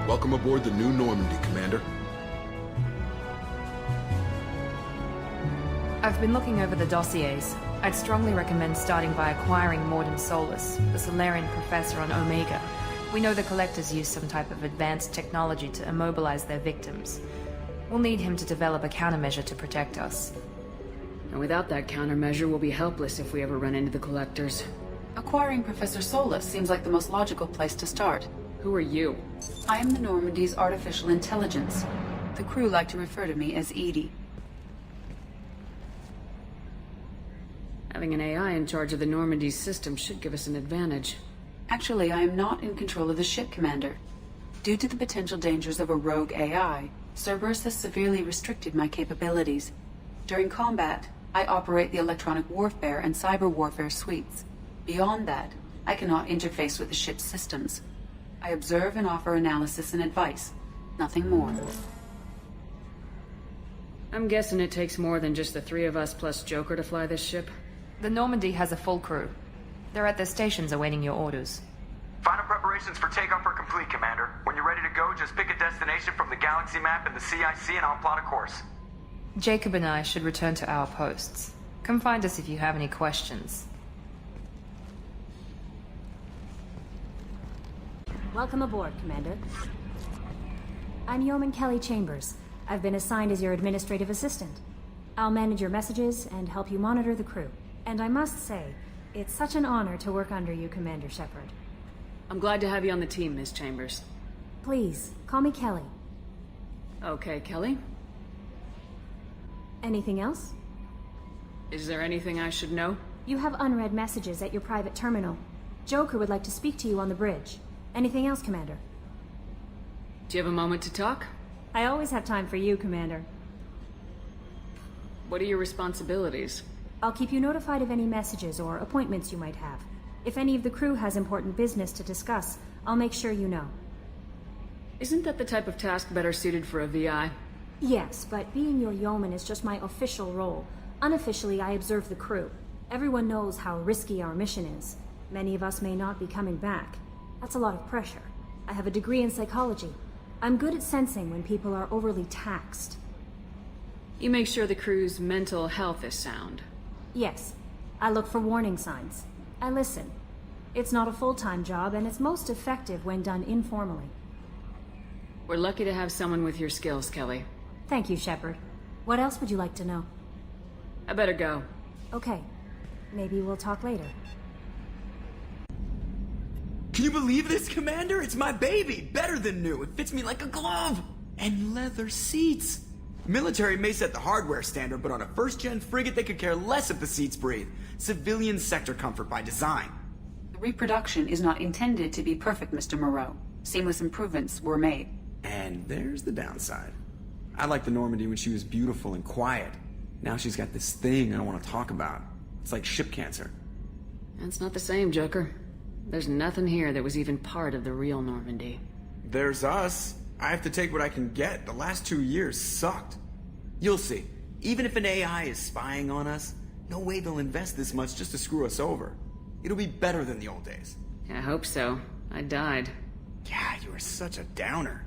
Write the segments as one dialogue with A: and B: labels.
A: Welcome aboard the New Normandy, Commander.
B: I've been looking over the dossiers. I'd strongly recommend starting by acquiring Mordin Solus, the Solarian professor on Omega. We know the Collectors use some type of advanced technology to immobilize their victims. We'll need him to develop a countermeasure to protect us.
C: And without that countermeasure, we'll be helpless if we ever run into the Collectors.
D: Acquiring Professor Solus seems like the most logical place to start.
C: Who are you?
D: I am the Normandy's artificial intelligence. The crew like to refer to me as Edie.
C: Having an AI in charge of the Normandy's system should give us an advantage.
D: Actually, I am not in control of the ship, Commander. Due to the potential dangers of a rogue AI, Cerberus has severely restricted my capabilities. During combat, I operate the electronic warfare and cyber warfare suites. Beyond that, I cannot interface with the ship's systems. I observe and offer analysis and advice. Nothing more.
C: I'm guessing it takes more than just the three of us plus Joker to fly this ship.
B: The Normandy has a full crew. They're at their stations awaiting your orders.
E: Final preparations for takeoff are complete, Commander. When you're ready to go, just pick a destination from the galaxy map and the CIC and I'll plot a course.
B: Jacob and I should return to our posts. Come find us if you have any questions.
F: Welcome aboard, Commander. I'm Yeoman Kelly Chambers. I've been assigned as your administrative assistant. I'll manage your messages and help you monitor the crew. And I must say, it's such an honor to work under you, Commander Shepard.
C: I'm glad to have you on the team, Miss Chambers.
F: Please, call me Kelly.
C: Okay, Kelly.
F: Anything else?
C: Is there anything I should know?
F: You have unread messages at your private terminal. Joker would like to speak to you on the bridge. Anything else, Commander?
C: Do you have a moment to talk?
F: I always have time for you, Commander.
C: What are your responsibilities?
F: I'll keep you notified of any messages or appointments you might have. If any of the crew has important business to discuss, I'll make sure you know.
C: Isn't that the type of task better suited for a VI?
F: Yes, but being your yeoman is just my official role. Unofficially, I observe the crew. Everyone knows how risky our mission is. Many of us may not be coming back. That's a lot of pressure. I have a degree in psychology. I'm good at sensing when people are overly taxed.
C: You make sure the crew's mental health is sound.
F: Yes. I look for warning signs. I listen. It's not a full-time job, and it's most effective when done informally.
C: We're lucky to have someone with your skills, Kelly.
F: Thank you, Shepard. What else would you like to know?
C: I better go.
F: Okay. Maybe we'll talk later.
G: Can you believe this, Commander? It's my baby! Better than new. It fits me like a glove! And leather seats! Military may set the hardware standard, but on a first-gen frigate they could care less if the seats breathe. Civilian sector comfort by design.
D: The reproduction is not intended to be perfect, Mr. Moreau. Seamless improvements were made.
G: And there's the downside. I liked the Normandy when she was beautiful and quiet. Now she's got this thing I don't want to talk about. It's like ship cancer.
C: That's not the same, Joker. There's nothing here that was even part of the real Normandy.
G: There's us. I have to take what I can get. The last 2 years sucked. You'll see. Even if an AI is spying on us, no way they'll invest this much just to screw us over. It'll be better than the old days.
C: I hope so. I died.
G: Yeah, you were such a downer.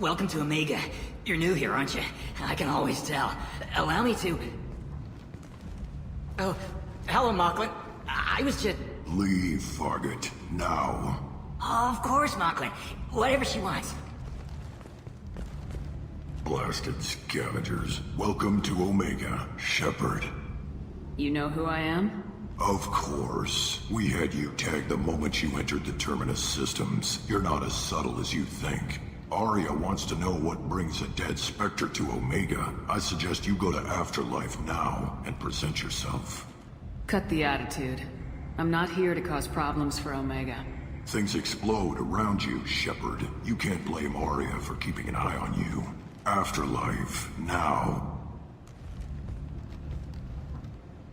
H: Welcome to Omega. You're new here, aren't you? I can always tell. Allow me to... Oh, hello, Mocklin. I was just...
I: Leave, Fargate, now.
H: Oh, of course, Mocklin. Whatever she wants.
I: Blasted scavengers. Welcome to Omega, Shepard.
C: You know who I am?
I: Of course. We had you tagged the moment you entered the Terminus systems. You're not as subtle as you think. Arya wants to know what brings a dead Spectre to Omega. I suggest you go to Afterlife now and present yourself.
C: Cut the attitude. I'm not here to cause problems for Omega.
I: Things explode around you, Shepard. You can't blame Arya for keeping an eye on you. Afterlife, now.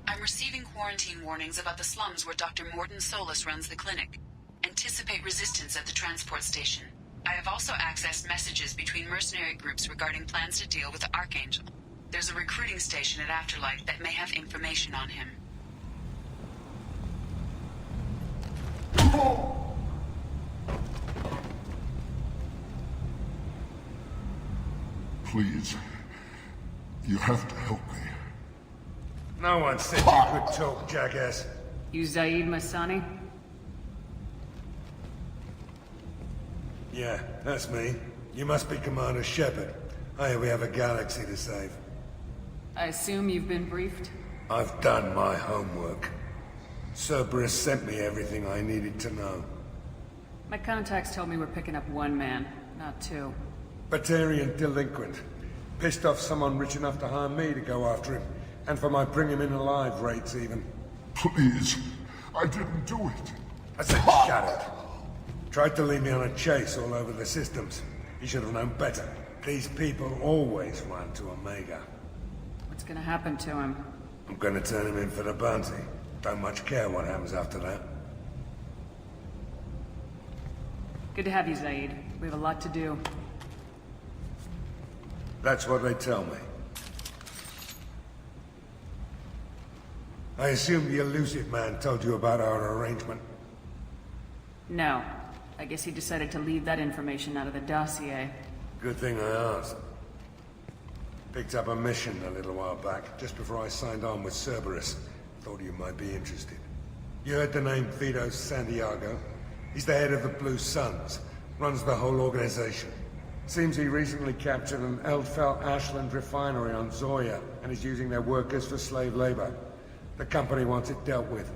D: I'm receiving quarantine warnings about the slums where Dr. Mordin Solus runs the clinic. Anticipate resistance at the transport station. I have also accessed messages between mercenary groups regarding plans to deal with the Archangel. There's a recruiting station at Afterlife that may have information on him.
I: Please. You have to help me.
J: No one said you could talk, jackass.
C: You Zaid Masani?
J: Yeah, that's me. You must be Commander Shepard. I hear we have a galaxy to save.
C: I assume you've been briefed?
J: I've done my homework. Cerberus sent me everything I needed to know.
C: My contacts told me we're picking up one man, not two.
J: Batarian delinquent. Pissed off someone rich enough to hire me to go after him. And for my bring him in alive rates even.
I: Please. I didn't do it.
J: I said shut it. Tried to lead me on a chase all over the systems. He should have known better. These people always run to Omega.
C: What's gonna happen to him?
J: I'm gonna turn him in for the bounty. Don't much care what happens after that.
C: Good to have you, Zaid. We have a lot to do.
J: That's what they tell me. I assume the elusive man told you about our arrangement?
C: No. I guess he decided to leave that information out of the dossier.
J: Good thing I asked. Picked up a mission a little while back, just before I signed on with Cerberus. Thought you might be interested. You heard the name Vito Santiago? He's the head of the Blue Suns. Runs the whole organization. Seems he recently captured an Eldfell Ashland refinery on Zoya, and is using their workers for slave labor. The company wants it dealt with.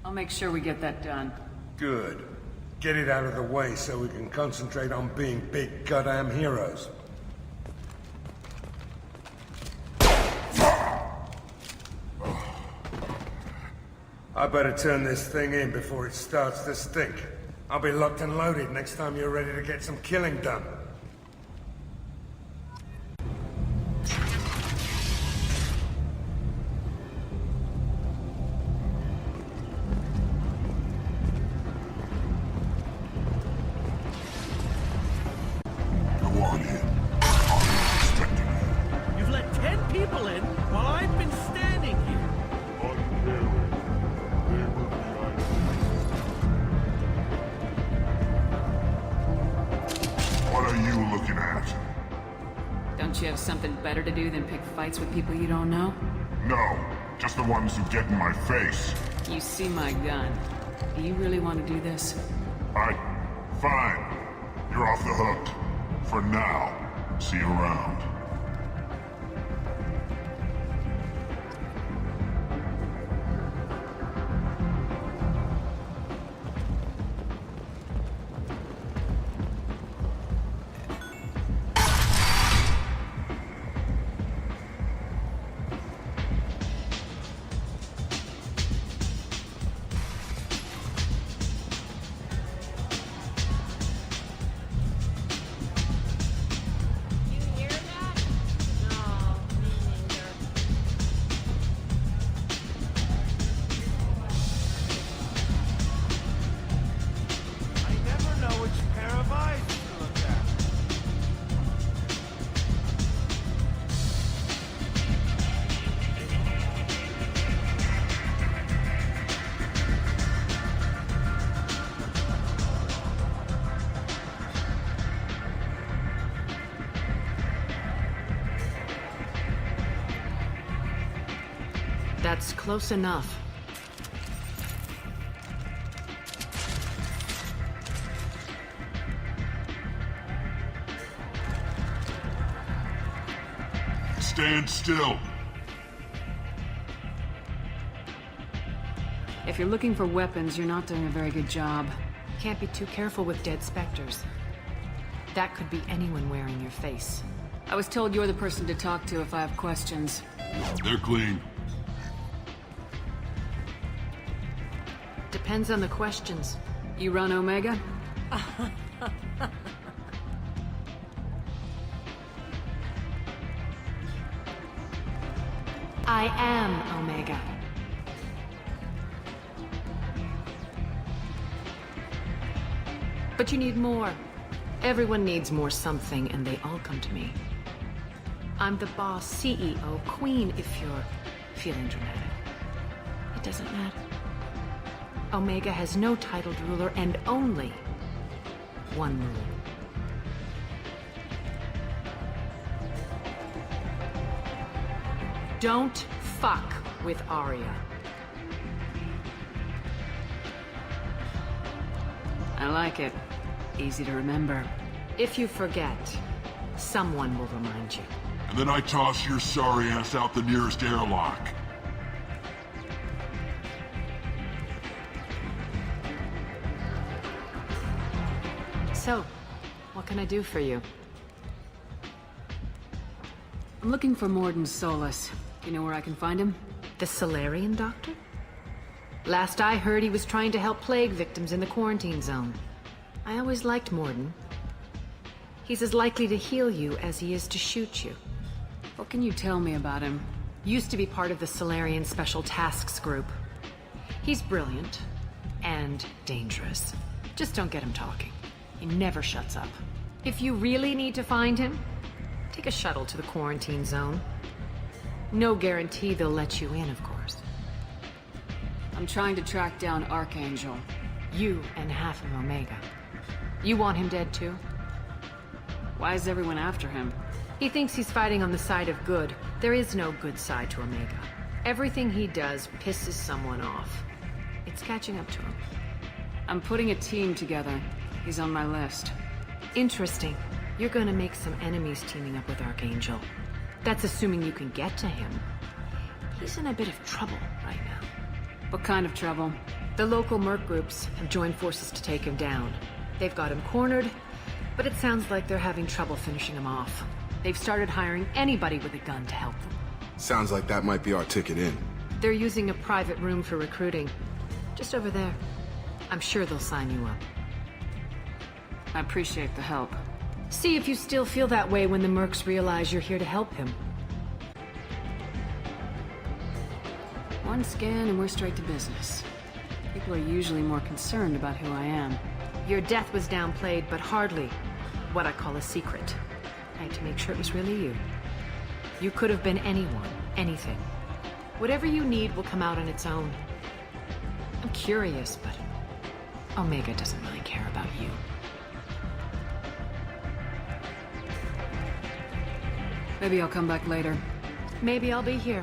C: I'll make sure we get that done.
J: Good. Get it out of the way so we can concentrate on being big goddamn heroes. I better turn this thing in before it starts to stink. I'll be locked and loaded next time you're ready to get some killing done.
K: You've let 10 people in while I've been standing here.
I: What are you looking at?
C: Don't you have something better to do than pick fights with people you don't know?
I: No, just the ones who get in my face.
C: You see my gun. Do you really want to do this?
I: Fine. You're off the hook. For now. See you around.
C: That's close enough.
I: Stand still.
C: If you're looking for weapons, you're not doing a very good job.
L: Can't be too careful with dead specters. That could be anyone wearing your face.
C: I was told you're the person to talk to if I have questions.
I: They're clean.
L: Depends on the questions.
C: You run Omega?
L: I am Omega. But you need more. Everyone needs more something, and they all come to me. I'm the boss, CEO, queen, if you're feeling dramatic. It doesn't matter. Omega has no titled ruler and only one rule. Don't fuck with Arya.
C: I like it. Easy to remember.
L: If you forget, someone will remind you.
I: And then I toss your sorry ass out the nearest airlock.
L: So, what can I do for you?
C: I'm looking for Morden Solus. Do you know where I can find him?
L: The Solarian doctor? Last I heard, he was trying to help plague victims in the quarantine zone. I always liked Morden. He's as likely to heal you as he is to shoot you.
C: What can you tell me about him?
L: Used to be part of the Solarian Special Tasks Group. He's brilliant and dangerous. Just don't get him talking. He never shuts up. If you really need to find him, take a shuttle to the quarantine zone. No guarantee they'll let you in, of course.
C: I'm trying to track down Archangel.
L: You and half of Omega. You want him dead too?
C: Why is everyone after him?
L: He thinks he's fighting on the side of good. There is no good side to Omega. Everything he does pisses someone off. It's catching up to him.
C: I'm putting a team together. He's on my list.
L: Interesting. You're gonna make some enemies teaming up with Archangel. That's assuming you can get to him. He's in a bit of trouble right now.
C: What kind of trouble?
L: The local merc groups have joined forces to take him down. They've got him cornered, but it sounds like they're having trouble finishing him off. They've started hiring anybody with a gun to help them.
A: Sounds like that might be our ticket in.
L: They're using a private room for recruiting. Just over there. I'm sure they'll sign you up.
C: I appreciate the help.
L: See if you still feel that way when the mercs realize you're here to help him.
C: One scan and we're straight to business. People are usually more concerned about who I am.
L: Your death was downplayed, but hardly what I call a secret. I had to make sure it was really you. You could have been anyone, anything. Whatever you need will come out on its own. I'm curious, but Omega doesn't really care about you.
C: Maybe I'll come back later.
L: Maybe I'll be here.